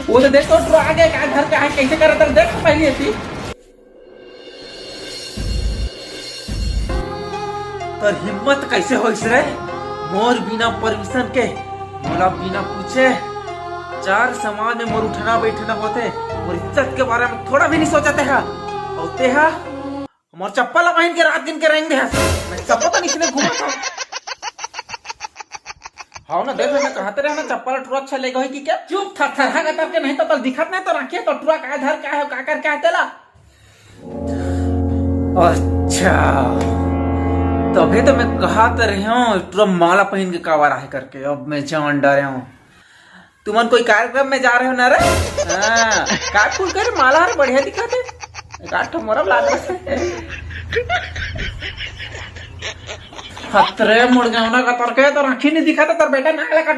वो तो देखो ट्रो आ गया, क्या घर का है, कैसे कर रहा था देख पहले थी। तर हिम्मत कैसे हो रे, मोर बिना परमिशन के, मोला बिना पूछे चार समाज में मोर उठना बैठना होते, मोर इज्जत के बारे में थोड़ा भी नहीं सोचते है। और ते हा मोर चप्पल पहन के रात दिन के रहेंगे, मैं चप्पल तो नहीं घूमा था। हाँ ना देख मैं कहते रहे ना चप्पल टुरा अच्छा लेगा कि क्या, चुप था थरहा का करके नहीं तो कल दिखत नहीं तो रखिए तो टुरा का धर क्या है का कर क्या है तेला। अच्छा तभी तो मैं कहा तो रही हूँ टुरा माला पहन के कावा रहा करके, अब मैं जान डरे हूँ। तुमन कोई कार्यक्रम में जा रहे हो ना रे? हाँ काट फूल कर माला हर बढ़िया दिखा थे, काट तो मोरब लाग खतरे मुड़ गया का तरके तो राखी नहीं दिखा था तर बेटा ना